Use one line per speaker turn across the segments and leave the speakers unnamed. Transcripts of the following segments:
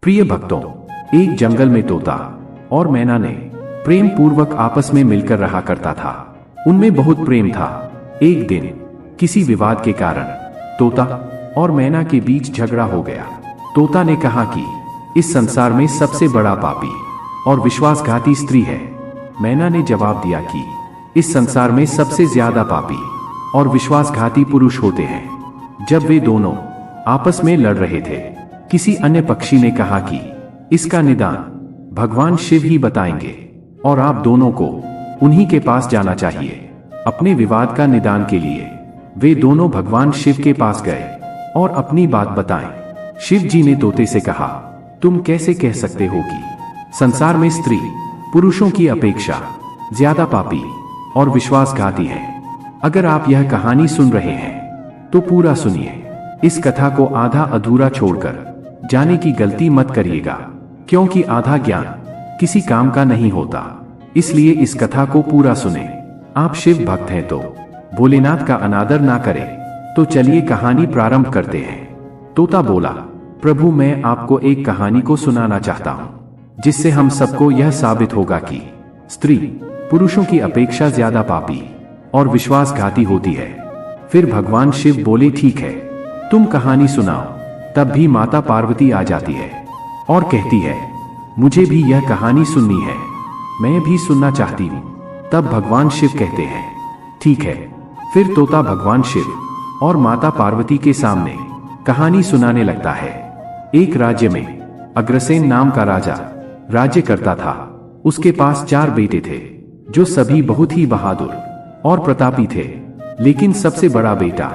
प्रिय भक्तों, एक जंगल में तोता और मैना ने प्रेम पूर्वक आपस में मिलकर रहा करता था। उनमें बहुत प्रेम था। एक दिन किसी विवाद के कारण तोता और मैना के बीच झगड़ा हो गया। तोता ने कहा कि इस संसार में सबसे बड़ा पापी और विश्वासघाती स्त्री है। मैना ने जवाब दिया कि इस संसार में सबसे ज्यादा पापी और विश्वासघाती पुरुष होते हैं। जब वे दोनों आपस में लड़ रहे थे, किसी अन्य पक्षी ने कहा कि इसका निदान भगवान शिव ही बताएंगे और आप दोनों को उन्हीं के पास जाना चाहिए। अपने विवाद का निदान के लिए वे दोनों भगवान शिव के पास गए और अपनी बात बताएं। शिव जी ने तोते से कहा, तुम कैसे कह सकते हो कि संसार में स्त्री पुरुषों की अपेक्षा ज्यादा पापी और विश्वासघाती है। अगर आप यह कहानी सुन रहे हैं तो पूरा सुनिए। इस कथा को आधा अधूरा छोड़कर जाने की गलती मत करिएगा, क्योंकि आधा ज्ञान किसी काम का नहीं होता। इसलिए इस कथा को पूरा सुने। आप शिव भक्त हैं तो भोलेनाथ का अनादर ना करें। तो चलिए कहानी प्रारंभ करते हैं। तोता बोला, प्रभु मैं आपको एक कहानी को सुनाना चाहता हूं, जिससे हम सबको यह साबित होगा कि स्त्री पुरुषों की अपेक्षा ज्यादा पापी और विश्वासघाती होती है। फिर भगवान शिव बोले, ठीक है, तुम कहानी सुनाओ। तब भी माता पार्वती आ जाती है और कहती है, मुझे भी यह कहानी सुननी है, मैं भी सुनना चाहती हूं। तब भगवान शिव कहते हैं, ठीक है। फिर तोता भगवान शिव और माता पार्वती के सामने कहानी सुनाने लगता है। एक राज्य में अग्रसेन नाम का राजा राज्य करता था। उसके पास 4 बेटे थे, जो सभी बहुत ही बहादुर और प्रतापी थे। लेकिन सबसे बड़ा बेटा,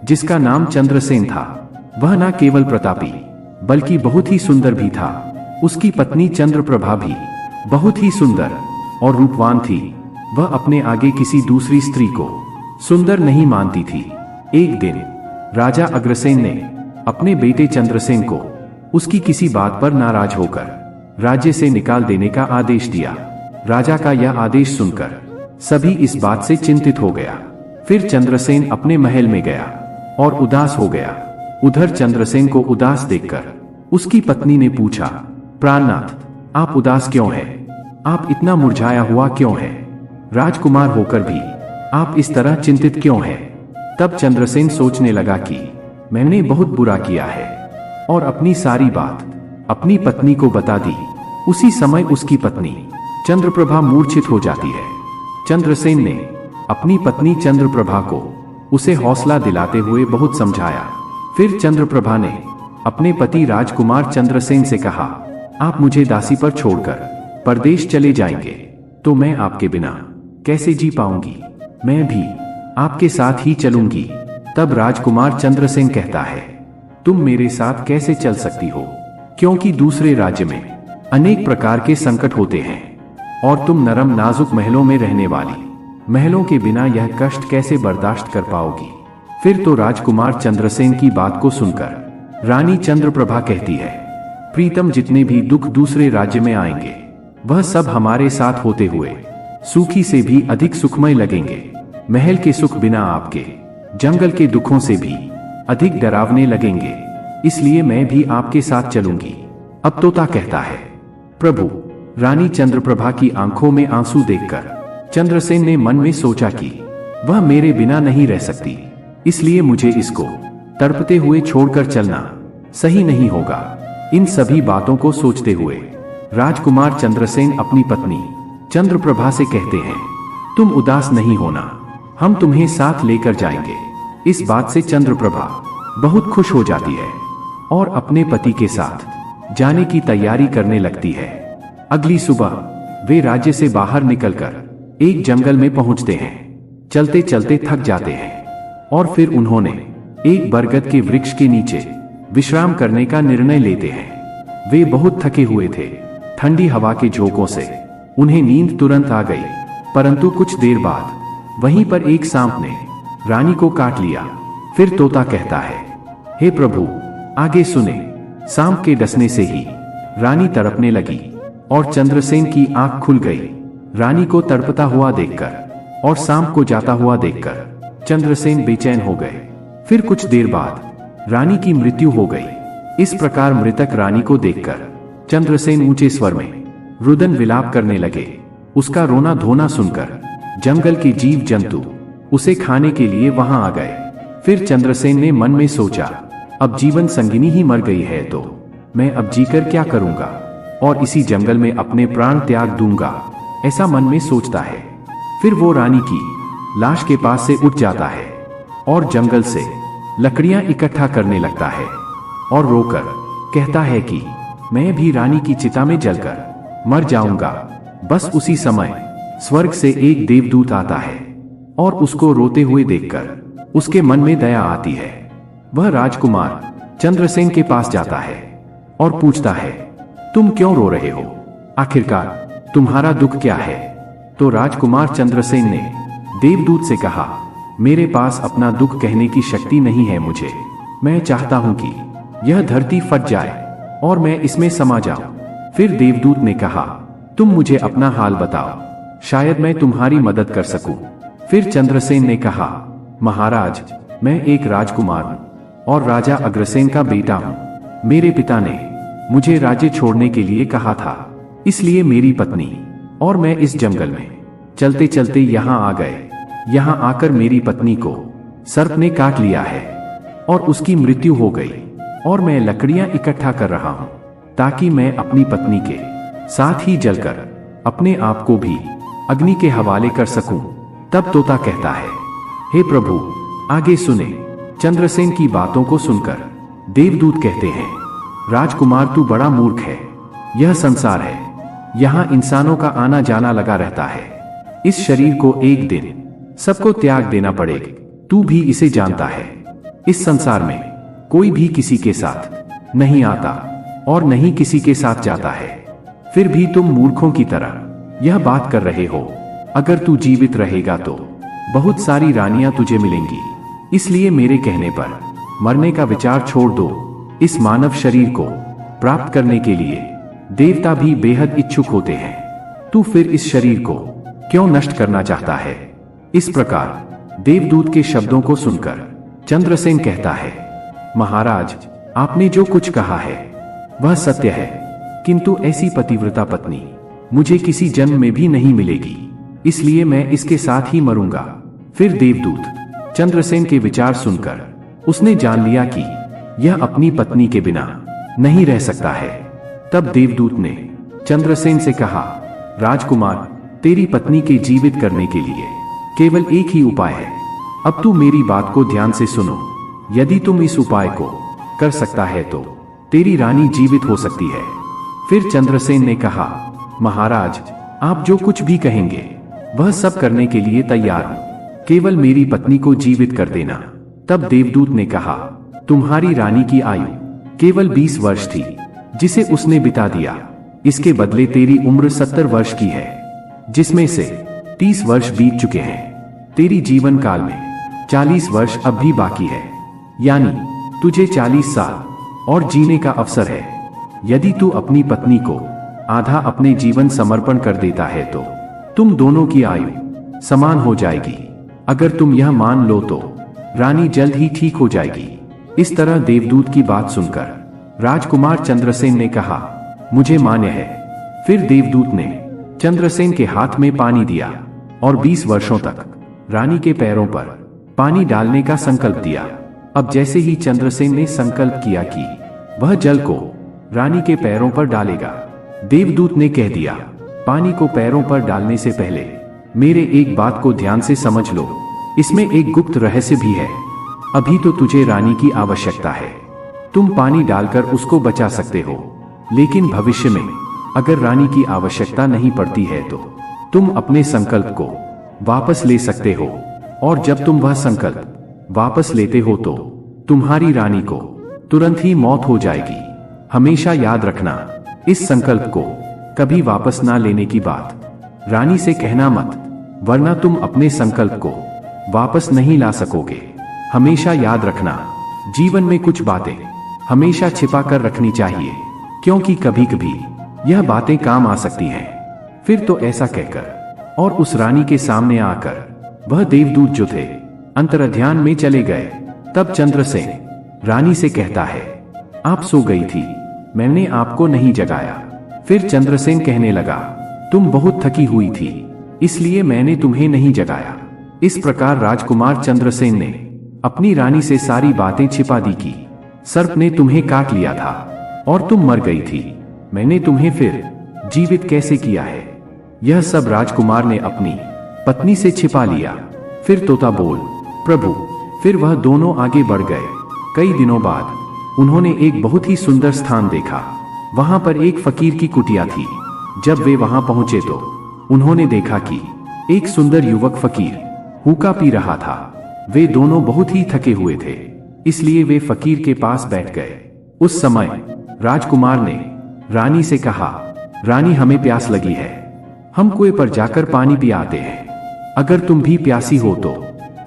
जिसका नाम चंद्रसेन था, वह न केवल प्रतापी बल्कि बहुत ही सुंदर भी था। उसकी पत्नी चंद्रप्रभा भी बहुत ही सुंदर और रूपवान थी। वह अपने आगे किसी दूसरी स्त्री को सुंदर नहीं मानती थी। एक दिन राजा अग्रसेन ने अपने बेटे चंद्रसेन को उसकी किसी बात पर नाराज होकर राज्य से निकाल देने का आदेश दिया। राजा का यह आदेश सुनकर सभी इस बात से चिंतित हो गया। फिर चंद्रसेन अपने महल में गया और उदास हो गया। उधर चंद्रसेन को उदास देखकर उसकी पत्नी ने पूछा, प्राणनाथ, आप उदास क्यों हैं? आप इतना मुरझाया हुआ क्यों है? राजकुमार होकर भी आप इस तरह चिंतित क्यों हैं? तब चंद्रसेन सोचने लगा कि मैंने बहुत बुरा किया है और अपनी सारी बात अपनी पत्नी को बता दी। उसी समय उसकी पत्नी चंद्रप्रभा मूर्छित हो जाती है। चंद्रसेन ने अपनी पत्नी चंद्रप्रभा को उसे हौसला दिलाते हुए बहुत समझाया। फिर चंद्रप्रभा ने अपने पति राजकुमार चंद्रसेन से कहा, आप मुझे दासी पर छोड़कर परदेश चले जाएंगे तो मैं आपके बिना कैसे जी पाऊंगी? मैं भी आपके साथ ही चलूंगी। तब राजकुमार चंद्रसेन कहता है, तुम मेरे साथ कैसे चल सकती हो? क्योंकि दूसरे राज्य में अनेक प्रकार के संकट होते हैं और तुम नरम नाजुक महलों में रहने वाली महलों के बिना यह कष्ट कैसे बर्दाश्त कर पाओगी? फिर तो राजकुमार चंद्रसेन की बात को सुनकर रानी चंद्रप्रभा कहती है, प्रीतम, जितने भी दुख दूसरे राज्य में आएंगे वह सब हमारे साथ होते हुए सुखी से भी अधिक सुखमय लगेंगे। महल के सुख बिना आपके जंगल के दुखों से भी अधिक डरावने लगेंगे। इसलिए मैं भी आपके साथ चलूंगी। अब तोता कहता है, प्रभु, रानी चंद्रप्रभा की आंखों में आंसू देखकर चंद्रसेन ने मन में सोचा कि वह मेरे बिना नहीं रह सकती, इसलिए मुझे इसको तड़पते हुए छोड़कर चलना सही नहीं होगा। इन सभी बातों को सोचते हुए राजकुमार चंद्रसेन अपनी पत्नी चंद्रप्रभा से कहते हैं, तुम उदास नहीं होना, हम तुम्हें साथ लेकर जाएंगे। इस बात से चंद्रप्रभा बहुत खुश हो जाती है और अपने पति के साथ जाने की तैयारी करने लगती है। अगली सुबह वे राज्य से बाहर निकलकर एक जंगल में पहुंचते हैं। चलते चलते थक जाते हैं और फिर उन्होंने एक बरगद के वृक्ष के नीचे विश्राम करने का निर्णय लेते हैं। वे बहुत थके हुए थे। ठंडी हवा के झोंकों से उन्हें नींद तुरंत आ गई, परंतु कुछ देर बाद वहीं पर एक सांप ने रानी को काट लिया। फिर तोता कहता है, हे प्रभु, आगे सुने। सांप के डसने से ही रानी तड़पने लगी और चंद्रसेन की आंख खुल गई। रानी को तड़पता हुआ देखकर और सांप को जाता हुआ देखकर चंद्रसेन बेचैन हो गए। फिर कुछ देर बाद रानी की मृत्यु हो गई। इस प्रकार मृतक रानी को देखकर चंद्रसेन ऊंचे स्वर में रुदन विलाप करने लगे। उसका रोना धोना सुनकर जंगल के जीव जंतु उसे खाने के लिए वहां आ गए। फिर चंद्रसेन ने मन में सोचा, अब जीवन संगिनी ही मर गई है तो मैं अब जीकर क्या करूंगा, और इसी जंगल में अपने प्राण त्याग दूंगा, ऐसा मन में सोचता है। फिर वो रानी की लाश के पास से उठ जाता है और जंगल से लकड़ियां इकट्ठा करने लगता है और रोकर कहता है कि मैं भी रानी की चिता में जलकर मर जाऊंगा। बस उसी समय स्वर्ग से एक देवदूत आता है और उसको रोते हुए देखकर उसके मन में दया आती है। वह राजकुमार चंद्रसेन के पास जाता है और पूछता है, तुम क्यों रो रहे हो? आखिरकार तुम्हारा दुख क्या है? तो राजकुमार चंद्रसेन ने देवदूत से कहा, मेरे पास अपना दुख कहने की शक्ति नहीं है मुझे। मैं चाहता हूं कि यह धरती फट जाए और मैं इसमें समा जाऊं। फिर देवदूत ने कहा, तुम मुझे अपना हाल बताओ, शायद मैं तुम्हारी मदद कर सकूं। फिर चंद्रसेन ने कहा, महाराज, मैं एक राजकुमार हूं और राजा अग्रसेन का बेटा हूं। मेरे पिता ने मुझे राज्य छोड़ने के लिए कहा था, इसलिए मेरी पत्नी और मैं इस जंगल में चलते चलते यहाँ आ गए। यहाँ आकर मेरी पत्नी को सर्प ने काट लिया है और उसकी मृत्यु हो गई, और मैं लकड़ियां इकट्ठा कर रहा हूं ताकि मैं अपनी पत्नी के साथ ही जलकर अपने आप को भी अग्नि के हवाले कर सकूं। तब तोता कहता है, हे प्रभु, आगे सुने। चंद्रसेन की बातों को सुनकर देवदूत कहते हैं, राजकुमार तू बड़ा मूर्ख है। यह संसार है, यहाँ इंसानों का आना जाना लगा रहता है। इस शरीर को एक दिन सबको त्याग देना पड़ेगा, तू भी इसे जानता है। इस संसार में कोई भी किसी के साथ नहीं आता और नहीं किसी के साथ जाता है। फिर भी तुम मूर्खों की तरह यह बात कर रहे हो। अगर तू जीवित रहेगा तो बहुत सारी रानियां तुझे मिलेंगी, इसलिए मेरे कहने पर मरने का विचार छोड़ दो। इस मानव शरीर को प्राप्त करने के लिए देवता भी बेहद इच्छुक होते हैं। तू फिर इस शरीर को क्यों नष्ट करना चाहता है? इस प्रकार देवदूत के शब्दों को सुनकर चंद्रसेन कहता है, महाराज, आपने जो कुछ कहा है वह सत्य है, किंतु ऐसी पतिव्रता पत्नी मुझे किसी जन्म में भी नहीं मिलेगी, इसलिए मैं इसके साथ ही मरूंगा। फिर देवदूत चंद्रसेन के विचार सुनकर उसने जान लिया कि यह अपनी पत्नी के बिना नहीं रह सकता है। तब देवदूत ने चंद्रसेन से कहा, राजकुमार, तेरी पत्नी के जीवित करने के लिए केवल एक ही उपाय है। अब तू मेरी बात को ध्यान से सुनो। यदि तुम इस उपाय को कर सकता है तो तेरी रानी जीवित हो सकती है। फिर चंद्रसेन ने कहा, महाराज, आप जो कुछ भी कहेंगे वह सब करने के लिए तैयार हूं, केवल मेरी पत्नी को जीवित कर देना। तब देवदूत ने कहा, तुम्हारी रानी की आयु केवल 20 वर्ष थी, जिसे उसने बिता दिया। इसके बदले तेरी उम्र 70 वर्ष की है, जिसमें से 30 वर्ष बीत चुके हैं। तेरी जीवन काल में 40 वर्ष अब भी बाकी है, यानी तुझे 40 साल और जीने का अवसर है। यदि तू अपनी पत्नी को आधा अपने जीवन समर्पण कर देता है तो तुम दोनों की आयु समान हो जाएगी। अगर तुम यह मान लो तो रानी जल्द ही ठीक हो जाएगी। इस तरह देवदूत की बात सुनकर राजकुमार चंद्रसेन ने कहा, मुझे मान्य है। फिर देवदूत ने चंद्रसेन के हाथ में पानी दिया और 20 वर्षों तक रानी के पैरों पर पानी डालने का संकल्प दिया। अब जैसे ही चंद्रसेन ने संकल्प किया कि वह जल को रानी के पैरों पर डालेगा, देवदूत ने कह दिया, पानी को पैरों पर डालने से पहले मेरे एक बात को ध्यान से समझ लो। इसमें एक गुप्त रहस्य भी है। अभी तो तुझे रानी की आवश्यकता है, तुम पानी डालकर उसको बचा सकते हो, लेकिन भविष्य में अगर रानी की आवश्यकता नहीं पड़ती है तो तुम अपने संकल्प को वापस ले सकते हो, और जब तुम वह संकल्प वापस लेते हो तो तुम्हारी रानी को तुरंत ही मौत हो जाएगी। हमेशा याद रखना, इस संकल्प को कभी वापस ना लेने की बात रानी से कहना मत, वरना तुम अपने संकल्प को वापस नहीं ला सकोगे। हमेशा याद रखना, जीवन में कुछ बातें हमेशा छिपा कर रखनी चाहिए, क्योंकि कभी कभी यह बातें काम आ सकती हैं। फिर तो ऐसा कहकर और उस रानी के सामने आकर वह देवदूत जो थे अंतर्ध्यान में चले गए। तब चंद्रसेन रानी से कहता है, आप सो गई थी, मैंने आपको नहीं जगाया। फिर चंद्रसेन कहने लगा, तुम बहुत थकी हुई थी, इसलिए मैंने तुम्हें नहीं जगाया। इस प्रकार राजकुमार चंद्रसेन ने अपनी रानी से सारी बातें छिपा दी कि सर्प ने तुम्हें काट लिया था और तुम मर गई थी। मैंने तुम्हें फिर जीवित कैसे किया है, यह सब राजकुमार ने अपनी पत्नी से छिपा लिया। फिर तोता बोल, प्रभु। फिर वह दोनों आगे बढ़ गए। कई दिनों बाद उन्होंने एक बहुत ही सुंदर स्थान देखा। वहां पर एक फकीर की कुटिया थी। जब वे वहां पहुंचे तो उन्होंने देखा कि एक सुंदर युवक फकीर हुक्का पी रहा था। वे दोनों बहुत ही थके हुए थे, इसलिए वे फकीर के पास बैठ गए। उस समय राजकुमार ने रानी से कहा, रानी हमें प्यास लगी है, हम कुएं पर जाकर पानी पी आते हैं। अगर तुम भी प्यासी हो तो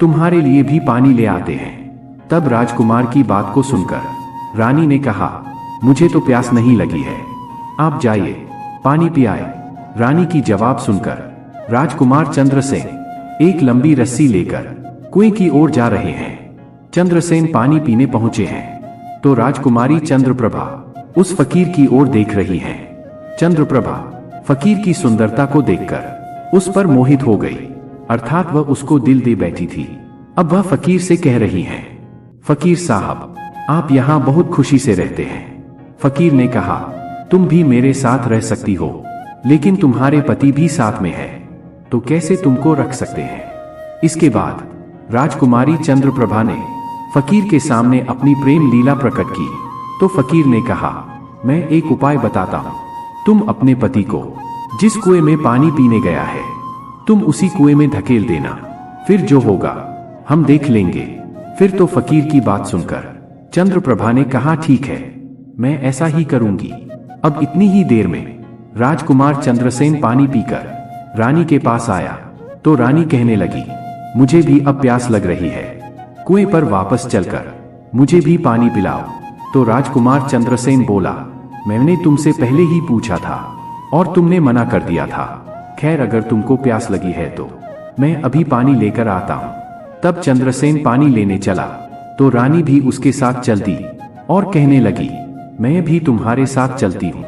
तुम्हारे लिए भी पानी ले आते हैं। तब राजकुमार की बात को सुनकर रानी ने कहा, मुझे तो प्यास नहीं लगी है, आप जाइए पानी पियाए। रानी की जवाब सुनकर राजकुमार चंद्रसेन एक लंबी रस्सी लेकर कुएं की ओर जा रहे हैं। चंद्रसेन पानी पीने पहुंचे हैं तो राजकुमारी चंद्रप्रभा उस फकीर की ओर देख रही हैं। चंद्रप्रभा फकीर की सुंदरता को देखकर उस पर मोहित हो गई, अर्थात वह उसको दिल दे बैठी थी। अब वह फकीर से कह रही हैं, फकीर साहब, आप यहाँ बहुत खुशी से रहते हैं। फकीर ने कहा, तुम भी मेरे साथ रह सकती हो, लेकिन तुम्हारे पति भी साथ में है, तो कैसे तुमको रख सकते हैं। इसके बाद राजकुमारी चंद्रप्रभा ने फकीर के सामने अपनी प्रेम लीला प्रकट की। तो फकीर ने कहा, मैं एक उपाय बताता हूं। तुम अपने पति को जिस कुएं में पानी पीने गया है, तुम उसी कुएं में धकेल देना, फिर जो होगा हम देख लेंगे। फिर तो फकीर की बात सुनकर चंद्रप्रभा ने कहा, ठीक है, मैं ऐसा ही करूंगी। अब इतनी ही देर में राजकुमार चंद्रसेन पानी पीकर रानी के पास आया तो रानी कहने लगी, मुझे भी अब प्यास लग रही है, कुएं पर वापस चलकर मुझे भी पानी पिलाओ। तो राजकुमार चंद्रसेन बोला, मैंने तुमसे पहले ही पूछा था और तुमने मना कर दिया था। खैर, अगर तुमको प्यास लगी है तो मैं अभी पानी लेकर आता हूं। तब चंद्रसेन पानी लेने चला तो रानी भी उसके साथ चल दी और कहने लगी, मैं भी तुम्हारे साथ चलती हूँ।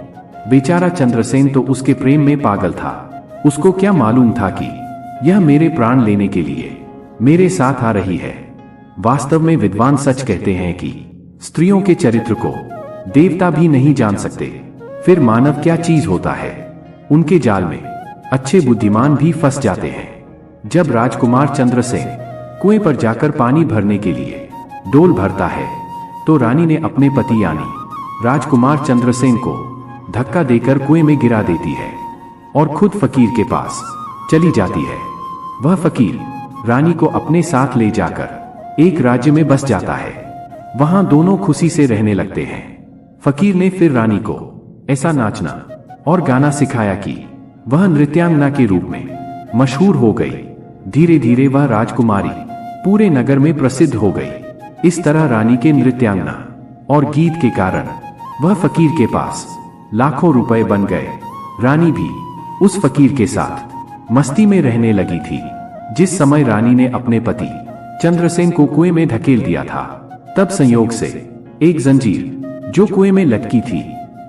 बेचारा चंद्रसेन तो उसके प्रेम में पागल था। उसको क्या मालूम था कि यह मेरे प्राण लेने के लिए मेरे साथ आ रही है। वास्तव में विद्वान सच कहते हैं कि स्त्रियों के चरित्र को देवता भी नहीं जान सकते, फिर मानव क्या चीज होता है। उनके जाल में अच्छे बुद्धिमान भी फंस जाते हैं। जब राजकुमार चंद्रसेन कुएं पर जाकर पानी भरने के लिए डोल भरता है तो रानी ने अपने पति यानी राजकुमार चंद्रसेन को धक्का देकर कुएं में गिरा देती है और खुद फकीर के पास चली जाती है। वह फकीर रानी को अपने साथ ले जाकर एक राज्य में बस जाता है। वहां दोनों खुशी से रहने लगते हैं। फकीर ने फिर रानी को ऐसा नाचना और गाना सिखाया कि वह नृत्यांगना के रूप में मशहूर हो गई। धीरे धीरे वह राजकुमारी पूरे नगर में प्रसिद्ध हो गई। इस तरह रानी के नृत्यांगना और गीत के कारण वह फकीर के पास लाखों रुपए बन गए। रानी भी उस फकीर के साथ मस्ती में रहने लगी थी। जिस समय रानी ने अपने पति चंद्रसेन को कुएं में धकेल दिया था, तब संयोग से एक जंजीर जो कुएं में लटकी थी,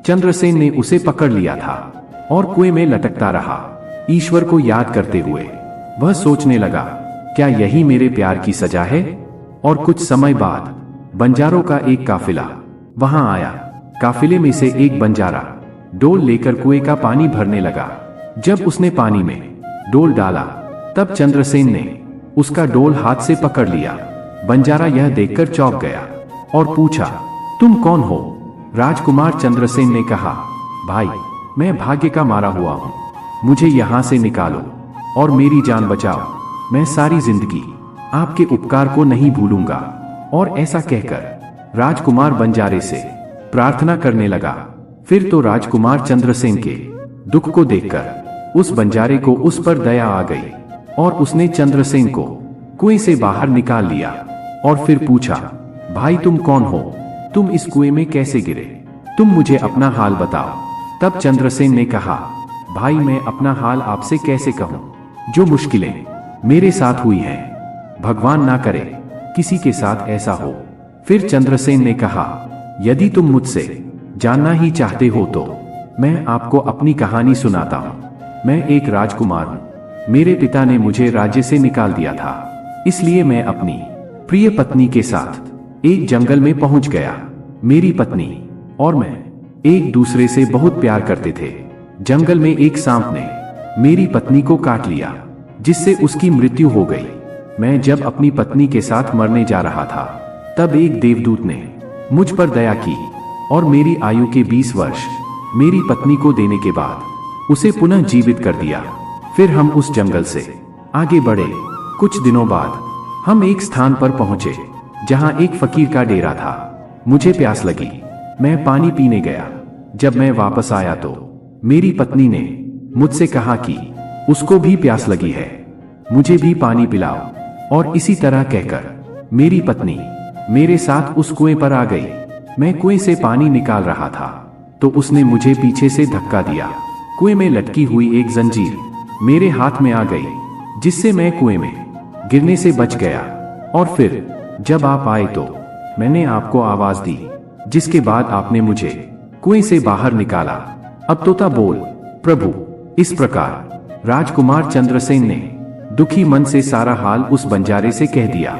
चंद्रसेन ने उसे पकड़ लिया था और कुएं में लटकता रहा। ईश्वर को याद करते हुए वह सोचने लगा, क्या यही मेरे प्यार की सजा है। और कुछ समय बाद बंजारों का एक काफिला वहां आया। काफिले में से एक बंजारा डोल लेकर कुएं का पानी भरने लगा। जब उसने पानी में डोल डाला तब चंद्रसेन ने उसका डोल हाथ से पकड़ लिया। बंजारा यह देखकर चौंक गया और पूछा, तुम कौन हो। राजकुमार चंद्रसेन ने कहा, भाई, मैं भाग्य का मारा हुआ हूं, मुझे यहां से निकालो और मेरी जान बचाओ। मैं सारी जिंदगी आपके उपकार को नहीं भूलूंगा। और ऐसा कहकर राजकुमार बंजारे से प्रार्थना करने लगा। फिर तो राजकुमार चंद्रसेन के दुख को देखकर उस बंजारे को उस पर दया आ गई और उसने चंद्रसेन को कुएं से बाहर निकाल लिया और फिर पूछा, भाई तुम कौन हो, तुम इस कुएं में कैसे गिरे, तुम मुझे अपना हाल बताओ। तब चंद्रसेन ने कहा, भाई मैं अपना हाल आपसे कैसे कहूं, जो मुश्किलें मेरे साथ हुई हैं, भगवान ना करे किसी के साथ ऐसा हो। फिर चंद्रसेन ने कहा, यदि तुम मुझसे जानना ही चाहते हो तो मैं आपको अपनी कहानी सुनाता हूँ। मैं एक राजकुमार हूँ। मेरे पिता ने मुझे राज्य से निकाल दिया था, इसलिए मैं अपनी प्रिय पत्नी के साथ एक जंगल में पहुंच गया। मेरी पत्नी और मैं एक दूसरे से बहुत प्यार करते थे। जंगल में एक सांप ने मेरी पत्नी को काट लिया, जिससे उसकी मृत्यु हो गई। मैं जब अपनी पत्नी के साथ मरने जा रहा था, तब एक देवदूत ने मुझ पर दया की और मेरी आयु के 20 वर्ष मेरी पत्नी को देने के बाद उसे पुनः जीवित कर दिया। फिर हम उस जंगल से आगे बढ़े। कुछ दिनों बाद हम एक स्थान पर पहुंचे जहां एक फकीर का डेरा था। मुझे प्यास लगी, मैं पानी पीने गया। जब मैं वापस आया तो मेरी पत्नी ने मुझसे कहा कि उसको भी प्यास लगी है, मुझे भी पानी पिलाओ। और इसी तरह कहकर मेरी पत्नी मेरे साथ उस कुएं पर आ गई। मैं कुएं से पानी निकाल रहा था तो उसने मुझे पीछे से धक्का दिया। कुएं में लटकी हुई एक जंजीर मेरे हाथ में आ गई, जिससे मैं कुएं में गिरने से बच गया। और फिर जब आप आए तो मैंने आपको आवाज दी, जिसके बाद आपने मुझे कुएं से बाहर निकाला। अब तोता बोल, प्रभु। इस प्रकार राजकुमार चंद्रसेन ने दुखी मन से सारा हाल उस बंजारे से कह दिया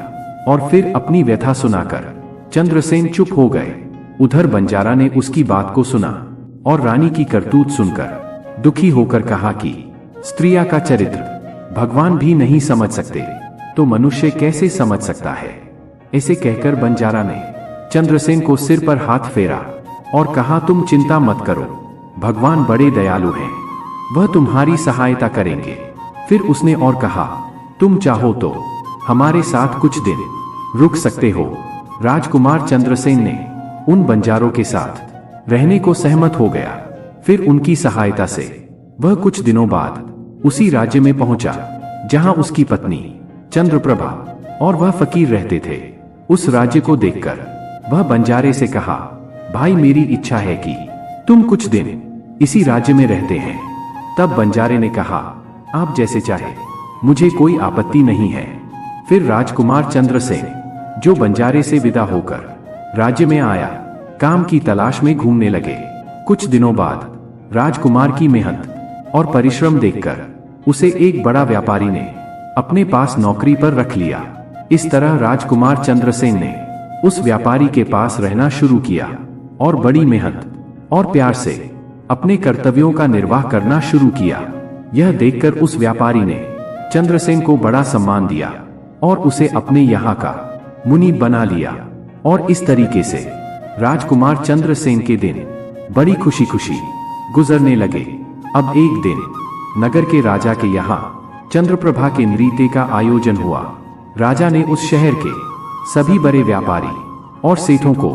और फिर अपनी व्यथा सुनाकर चंद्रसेन चुप हो गए। उधर बंजारा ने उसकी बात को सुना और रानी की करतूत सुनकर दुखी होकर कहा कि स्त्रिया का चरित्र भगवान भी नहीं समझ सकते तो मनुष्य कैसे समझ सकता है। ऐसे कहकर बंजारा ने चंद्रसेन को सिर पर हाथ फेरा और कहा, तुम चिंता मत करो, भगवान बड़े दयालु हैं, वह तुम्हारी सहायता करेंगे। फिर उसने और कहा, तुम चाहो तो हमारे साथ कुछ दिन रुक सकते हो। राजकुमार चंद्रसेन ने उन बंजारों के साथ रहने को सहमत हो गया। फिर उनकी सहायता से वह कुछ दिनों बाद उसी राज्य में पहुंचा जहां उसकी पत्नी चंद्रप्रभा और वह फकीर रहते थे। उस राज्य को देखकर वह बंजारे से कहा, भाई मेरी इच्छा है कि तुम कुछ दिन इसी राज्य में रहते हैं। तब बंजारे ने कहा, आप जैसे चाहे, मुझे कोई आपत्ति नहीं है। फिर राजकुमार चंद्रसेन जो बंजारे से विदा होकर राज्य में आया, काम की तलाश में घूमने लगे। कुछ दिनों बाद राजकुमार की मेहनत और परिश्रम देखकर उसे एक बड़ा व्यापारी ने अपने पास नौकरी पर रख लिया। इस तरह राजकुमार चंद्रसेन ने उस व्यापारी के पास रहना शुरू किया और बड़ी मेहनत और प्यार से अपने कर्तव्यों का निर्वाह करना शुरू किया। यह देखकर उस व्यापारी ने चंद्रसेन को बड़ा सम्मान दिया और उसे अपने यहाँ का मुनि बना लिया। और इस तरीके से राजकुमार चंद्रसेन के दिन बड़ी खुशी खुशी गुजरने लगे। अब एक दिन नगर के राजा के यहाँ चंद्रप्रभा के नृत्य का आयोजन हुआ। राजा ने उस शहर के सभी बड़े व्यापारी और सेठों को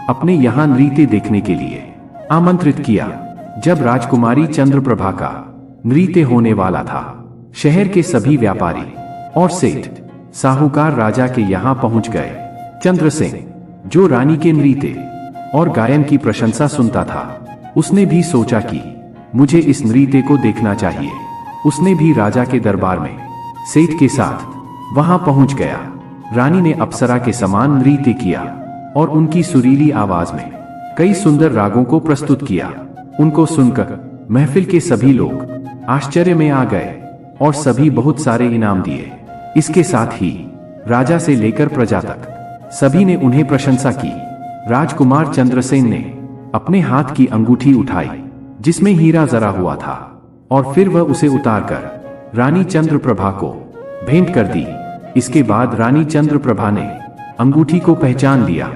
अपने यहाँ नृत्य देखने के लिए आमंत्रित किया। जब राजकुमारी चंद्रप्रभा का नृत्य होने वाला था, शहर के सभी व्यापारी और सेठ साहूकार राजा के यहाँ पहुंच गए। चंद्रसेन जो रानी के नृत्य और गायन की प्रशंसा सुनता था, उसने भी सोचा कि मुझे इस नृत्य को देखना चाहिए। उसने भी राजा के दरबार में सेठ के साथ वहां पहुंच गया। रानी ने अप्सरा के समान नृत्य किया और उनकी सुरीली आवाज में कई सुंदर रागों को प्रस्तुत किया। उनको सुनकर महफिल के सभी लोग आश्चर्य में आ गए और सभी बहुत सारे इनाम दिए। इसके साथ ही राजा से लेकर प्रजा तक सभी ने उन्हें प्रशंसा की। राजकुमार चंद्रसेन ने अपने हाथ की अंगूठी उठाई जिसमें हीरा जरा हुआ था और फिर वह उसे उतारकर रानी चंद्रप्रभा को भेंट कर दी। इसके बाद रानी चंद्रप्रभा ने अंगूठी को पहचान लिया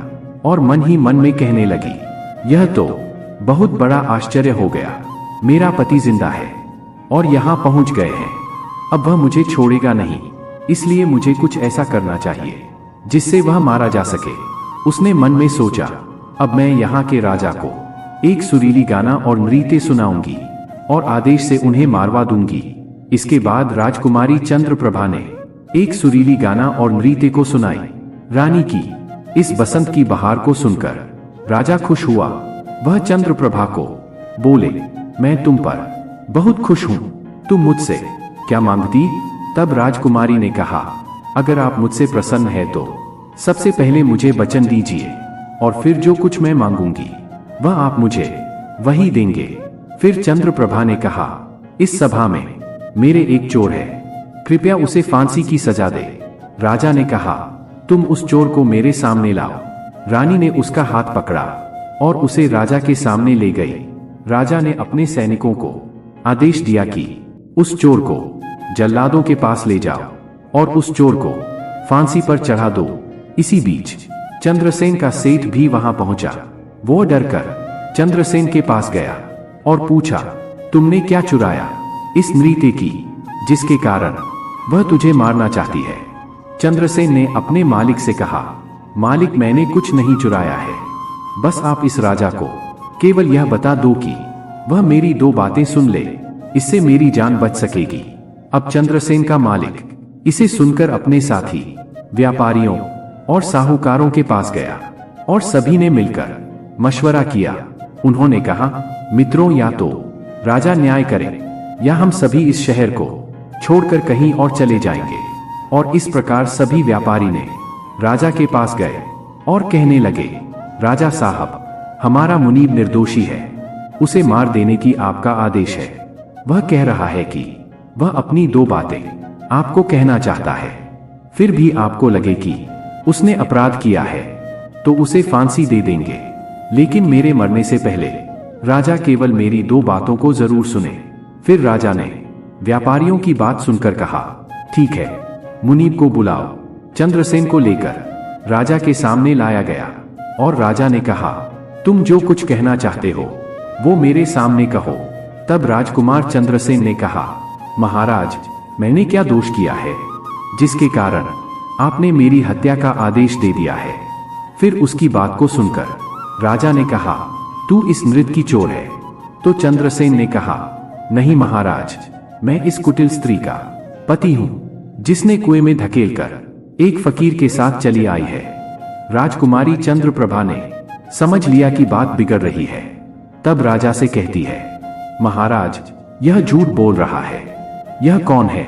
और मन ही मन में कहने लगी, यह तो बहुत बड़ा आश्चर्य हो गया। मेरा पति जिंदा है और यहाँ पहुंच गए हैं। अब वह मुझे छोड़ेगा नहीं, इसलिए मुझे कुछ ऐसा करना चाहिए जिससे वह मारा जा सके। उसने मन में सोचा, अब मैं यहाँ के राजा को एक सुरीली गाना और नृत्य सुनाऊंगी और आदेश से उन्हें मारवा दूंगी। इसके बाद राजकुमारी चंद्रप्रभा ने एक सुरीली गाना और नृत्य को सुनाई। रानी की इस बसंत की बहार को सुनकर राजा खुश हुआ। वह चंद्रप्रभा को बोले, मैं तुम पर बहुत खुश हूं, तुम मुझसे क्या मांगती? तब राजकुमारी ने कहा, अगर आप मुझसे प्रसन्न है तो सबसे पहले मुझे वचन दीजिए और फिर जो कुछ मैं मांगूंगी वह आप मुझे वही देंगे। फिर चंद्रप्रभा ने कहा, इस सभा में मेरे एक चोर है, कृपया उसे फांसी की सजा दे। राजा ने कहा, तुम उस चोर को मेरे सामने लाओ। रानी ने उसका हाथ पकड़ा और उसे राजा के सामने ले गई। राजा ने अपने सैनिकों को आदेश दिया कि उस चोर को जल्लादों के पास ले जाओ और उस चोर को फांसी पर चढ़ा दो। इसी बीच चंद्रसेन का सेठ भी वहां पहुंचा। वो डरकर चंद्रसेन के पास गया और पूछा, तुमने क्या चुराया इस नृत्य की जिसके कारण वह तुझे मारना चाहती है? चंद्रसेन ने अपने मालिक से कहा, मालिक, मैंने कुछ नहीं चुराया है, बस आप इस राजा को केवल यह बता दो कि वह मेरी 2 बातें सुन ले, इससे मेरी जान बच सकेगी। अब चंद्रसेन का मालिक इसे सुनकर अपने साथी व्यापारियों और साहूकारों के पास गया और सभी ने मिलकर मशवरा किया। उन्होंने कहा, मित्रों, या तो राजा न्याय करे या हम सभी इस शहर को छोड़कर कहीं और चले जाएंगे। और इस प्रकार सभी व्यापारी ने राजा के पास गए और कहने लगे, राजा साहब, हमारा मुनीब निर्दोषी है, उसे मार देने की आपका आदेश है। वह कह रहा है कि वह अपनी 2 बातें आपको कहना चाहता है, फिर भी आपको लगे कि उसने अपराध किया है तो उसे फांसी दे देंगे, लेकिन मेरे मरने से पहले राजा केवल मेरी 2 बातों को जरूर सुने। फिर राजा ने व्यापारियों की बात सुनकर कहा, ठीक है, मुनीब को बुलाओ। चंद्रसेन को लेकर राजा के सामने लाया गया और राजा ने कहा, तुम जो कुछ कहना चाहते हो वो मेरे सामने कहो। तब राजकुमार चंद्रसेन ने कहा, महाराज, मैंने क्या दोष किया है जिसके कारण आपने मेरी हत्या का आदेश दे दिया है? फिर उसकी बात को सुनकर राजा ने कहा, तू इस नृत्य की चोर है। तो चंद्रसेन ने कहा, नहीं महाराज, मैं इस कुटिल स्त्री का पति हूं जिसने कुएं में धकेलकर एक फकीर के साथ चली आई है। राजकुमारी चंद्रप्रभा ने समझ लिया कि बात बिगड़ रही है। तब राजा से कहती है, महाराज, यह झूठ बोल रहा है। यह कौन है?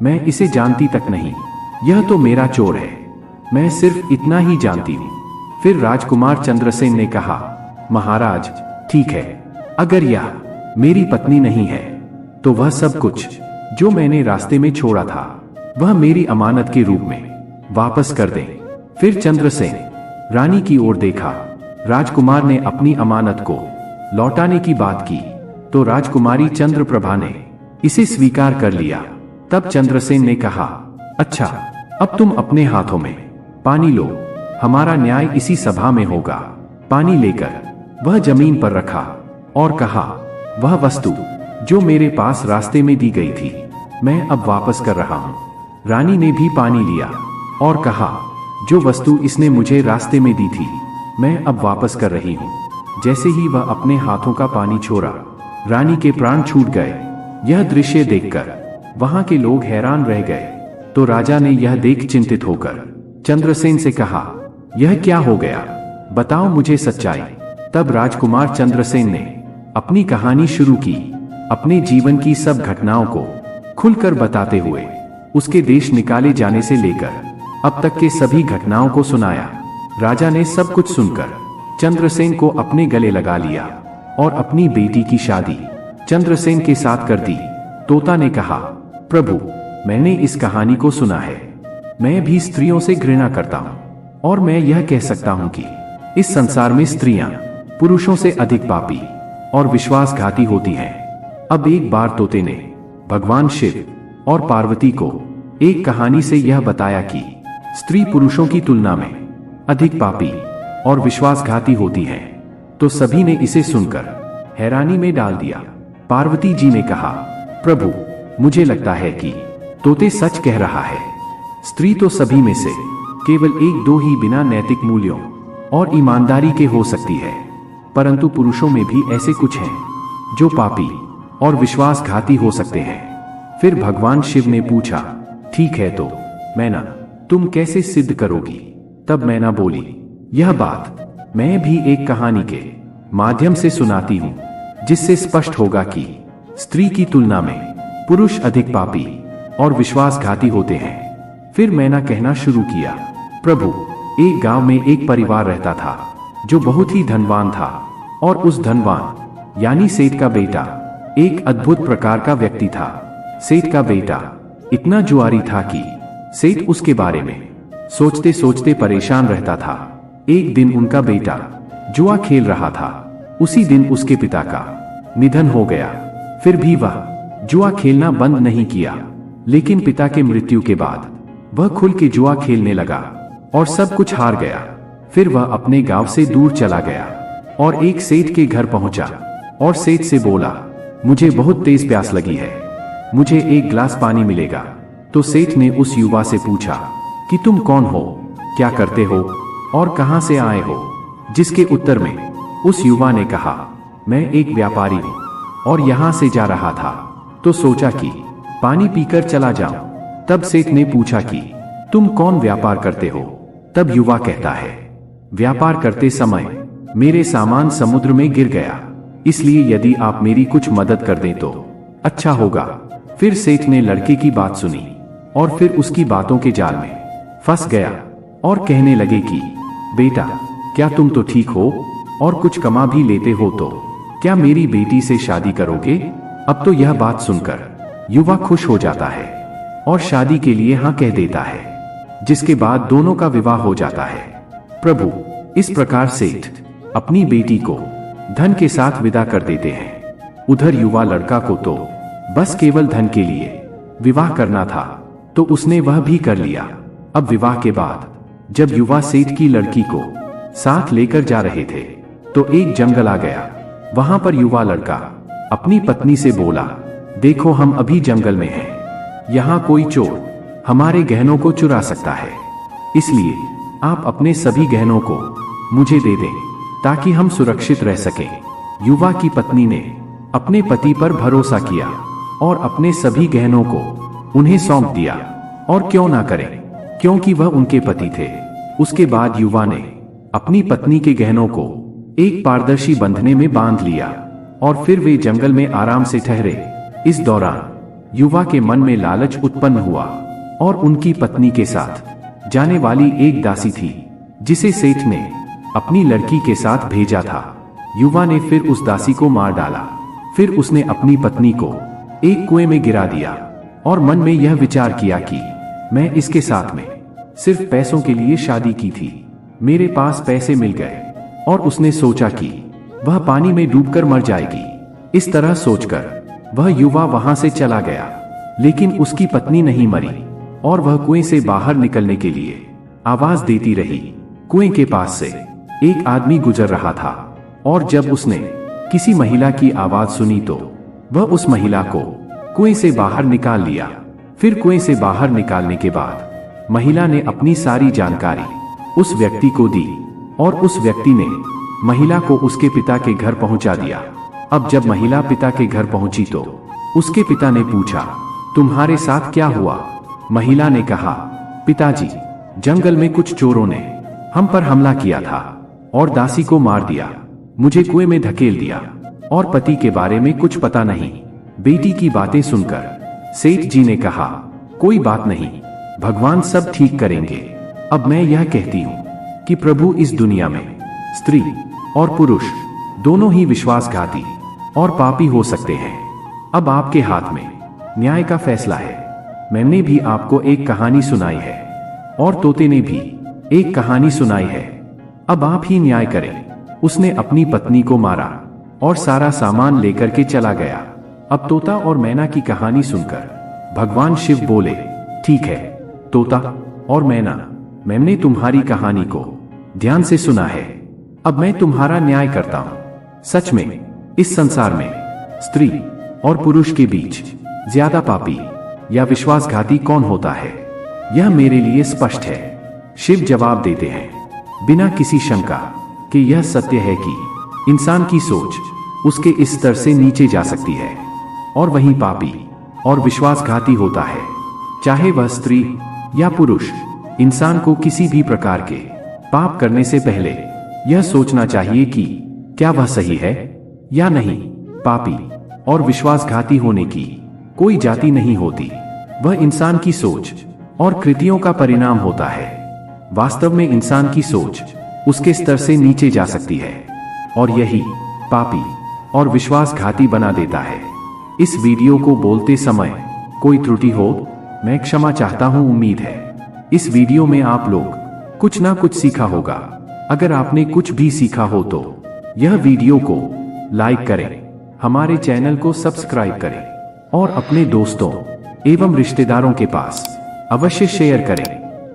मैं इसे जानती तक नहीं। यह तो मेरा चोर है, मैं सिर्फ इतना ही जानती हूं। फिर राजकुमार चंद्रसेन ने कहा, महाराज, ठीक है, अगर यह मेरी पत्नी नहीं है तो वह सब कुछ जो मैंने रास्ते में छोड़ा था वह मेरी अमानत के रूप में वापस कर दें। फिर चंद्रसेन रानी की ओर देखा। राजकुमार ने अपनी अमानत को लौटाने की बात की तो राजकुमारी चंद्रप्रभा ने इसे स्वीकार कर लिया। तब चंद्रसेन ने कहा, अच्छा, अब तुम अपने हाथों में पानी लो, हमारा न्याय इसी सभा में होगा। पानी लेकर वह जमीन पर रखा और कहा, वह वस्तु जो मेरे पास रास्ते में दी गई थी मैं अब वापस कर रहा हूं। रानी ने भी पानी लिया और कहा, जो वस्तु इसने मुझे रास्ते में दी थी मैं अब वापस कर रही हूं। जैसे ही वह अपने हाथों का पानी छोड़ा, रानी के प्राण छूट गए। यह दृश्य देखकर वहां के लोग हैरान रह गए। तो राजा ने यह देख चिंतित होकर चंद्रसेन से कहा, यह क्या हो गया, बताओ मुझे सच्चाई। तब राजकुमार चंद्रसेन ने अपनी कहानी शुरू की, अपने जीवन की सब घटनाओं को खुलकर बताते हुए उसके देश निकाले जाने से लेकर अब तक के सभी घटनाओं को सुनाया। राजा ने सब कुछ सुनकर चंद्रसेन को अपने गले लगा लिया और अपनी बेटी की शादी चंद्रसेन के साथ कर दी। तोता ने कहा, प्रभु, मैंने इस कहानी को सुना है। मैं भी स्त्रियों से घृणा करता हूं और मैं यह कह सकता हूं कि इस संसार में स्त्रियां पुरुषों से अधिक पापी और विश्वासघाती होती हैं। अब एक बार तोते ने भगवान शिव और पार्वती को एक कहानी से यह बताया कि स्त्री पुरुषों की तुलना में अधिक पापी और विश्वासघाती होती है। तो सभी ने इसे सुनकर हैरानी में डाल दिया। पार्वती जी ने कहा, प्रभु, मुझे लगता है कि तोते सच कह रहा है। स्त्री तो सभी में से केवल 1-2 ही बिना नैतिक मूल्यों और ईमानदारी के हो सकती है, परंतु पुरुषों में भी ऐसे कुछ हैं जो पापी और विश्वासघाती हो सकते हैं। फिर भगवान शिव ने पूछा, ठीक है, तो मैना, तुम कैसे सिद्ध करोगी? तब मैना बोली, यह बात मैं भी एक कहानी के माध्यम से सुनाती हूं, जिससे स्पष्ट होगा कि स्त्री की तुलना में पुरुष अधिक पापी और विश्वासघाती होते हैं। फिर मैना कहना शुरू किया, प्रभु, एक गांव में एक परिवार रहता था जो बहुत ही धनवान था और उस धनवान यानी सेठ का बेटा एक अद्भुत प्रकार का व्यक्ति था। सेठ का बेटा इतना जुआरी था कि सेठ उसके बारे में सोचते सोचते परेशान रहता था। एक दिन उनका बेटा जुआ खेल रहा था। उसी दिन उसके पिता का निधन हो गया। फिर भी वह जुआ खेलना बंद नहीं किया, लेकिन पिता के मृत्यु के बाद वह खुल के जुआ खेलने लगा और सब कुछ हार गया। फिर वह अपने गांव से दूर चला गया और एक सेठ के घर पहुंचा और सेठ से बोला, मुझे बहुत तेज प्यास लगी है, मुझे एक गिलास पानी मिलेगा। तो सेठ ने उस युवा से पूछा कि तुम कौन हो, क्या करते हो और कहां से आए हो? जिसके उत्तर में उस युवा ने कहा, मैं एक व्यापारी हूं और यहां से जा रहा था, तो सोचा कि पानी पीकर चला जाऊं। तब सेठ ने पूछा कि तुम कौन व्यापार करते हो? तब युवा कहता है, व्यापार करते समय मेरे सामान समुद्र में गिर गया, इसलिए यदि आप मेरी कुछ मदद कर दें तो अच्छा होगा। फिर सेठ ने लड़के की बात सुनी और फिर उसकी बातों के जाल में फंस गया और कहने लगे कि बेटा, क्या तुम तो ठीक हो और कुछ कमा भी लेते हो, तो क्या मेरी बेटी से शादी करोगे? अब तो यह बात सुनकर युवा खुश हो जाता है और शादी के लिए हाँ कह देता है, जिसके बाद दोनों का विवाह हो जाता है। प्रभु इस प्रकार सेठ अपनी बेटी को धन के साथ विदा कर देते हैं। उधर युवा लड़का को तो बस केवल धन के लिए विवाह करना था, तो उसने वह भी कर लिया। अब विवाह के बाद जब युवा सेठ की लड़की को साथ लेकर जा रहे थे, तो एक जंगल आ गया। वहां पर युवा लड़का अपनी पत्नी से बोला, देखो हम अभी जंगल में हैं, यहाँ कोई चोर हमारे गहनों को चुरा सकता है, इसलिए आप अपने सभी गहनों को मुझे दे दें ताकि हम सुरक्षित रह सकें। युवा की पत्नी ने अपने पति पर भरोसा किया और अपने सभी गहनों को उन्हें सौंप दिया, और क्यों ना करें, क्योंकि वह उनके पति थे। उसके बाद युवा ने अपनी पत्नी के गहनों को एक पारदर्शी बंधने में बांध लिया और फिर वे जंगल में आराम से ठहरे। इस दौरान युवा के मन में लालच उत्पन्न हुआ और उनकी पत्नी के साथ जाने वाली एक दासी थी जिसे सेठ ने अपनी लड़की के साथ भेजा था। युवा ने फिर उस दासी को मार डाला। फिर उसने अपनी पत्नी को एक कुएं में गिरा दिया और मन में यह विचार किया कि मैं इसके साथ में सिर्फ पैसों के लिए शादी की थी, मेरे पास पैसे मिल गए, और उसने सोचा कि वह पानी में डूबकर मर जाएगी। इस तरह सोचकर वह युवा वहां से चला गया, लेकिन उसकी पत्नी नहीं मरी और वह कुएं से बाहर निकलने के लिए आवाज देती रही। कुएं के पास से एक आदमी गुजर रहा था और जब उसने किसी महिला की आवाज सुनी तो वह उस महिला को कुएं से बाहर निकाल लिया। फिर कुएं से बाहर निकालने के बाद महिला ने अपनी सारी जानकारी उस व्यक्ति को दी और उस व्यक्ति ने महिला को उसके पिता के घर पहुंचा दिया। अब जब महिला पिता के घर पहुंची तो उसके पिता ने पूछा, तुम्हारे साथ क्या हुआ? महिला ने कहा, पिताजी, जंगल में कुछ चोरों ने हम पर हमला किया था और दासी को मार दिया, मुझे कुएं में धकेल दिया और पति के बारे में कुछ पता नहीं। बेटी की बातें सुनकर सेठ जी ने कहा, कोई बात नहीं, भगवान सब ठीक करेंगे। अब मैं यह कहती हूँ कि प्रभु इस दुनिया में स्त्री और पुरुष दोनों ही विश्वासघाती और पापी हो सकते हैं। अब आपके हाथ में न्याय का फैसला है। मैंने भी आपको एक कहानी सुनाई है और तोते ने भी एक कहानी सुनाई है, अब आप ही न्याय करें। उसने अपनी पत्नी को मारा और सारा सामान लेकर के चला गया। अब तोता और मैना की कहानी सुनकर भगवान शिव बोले, ठीक है तोता और मैना, मैंने तुम्हारी कहानी को ध्यान से सुना है, अब मैं तुम्हारा न्याय करता हूं। सच में इस संसार में स्त्री और पुरुष के बीच ज्यादा पापी या विश्वासघाती कौन होता है, यह मेरे लिए स्पष्ट है। शिव जवाब देते हैं बिना किसी शंका कि यह सत्य है कि इंसान की सोच उसके इस स्तर से नीचे जा सकती है और वहीं पापी और विश्वासघाती होता है, चाहे वह स्त्री या पुरुष। इंसान को किसी भी प्रकार के पाप करने से पहले यह सोचना चाहिए कि क्या वह सही है या नहीं। पापी और विश्वासघाती होने की कोई जाति नहीं होती, वह इंसान की सोच और कृतियों का परिणाम होता है। वास्तव में इंसान की सोच उसके स्तर से नीचे जा सकती है और यही पापी और विश्वासघाती बना देता है। इस वीडियो को बोलते समय कोई त्रुटि हो, मैं क्षमा चाहता हूं। उम्मीद है इस वीडियो में आप लोग कुछ ना कुछ सीखा होगा। अगर आपने कुछ भी सीखा हो तो यह वीडियो को लाइक करें, हमारे चैनल को सब्सक्राइब करें और अपने दोस्तों एवं रिश्तेदारों के पास अवश्य शेयर करें।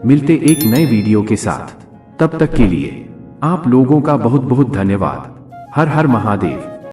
मिलते एक नए वीडियो के साथ, तब तक के लिए आप लोगों का बहुत बहुत धन्यवाद। हर हर महादेव।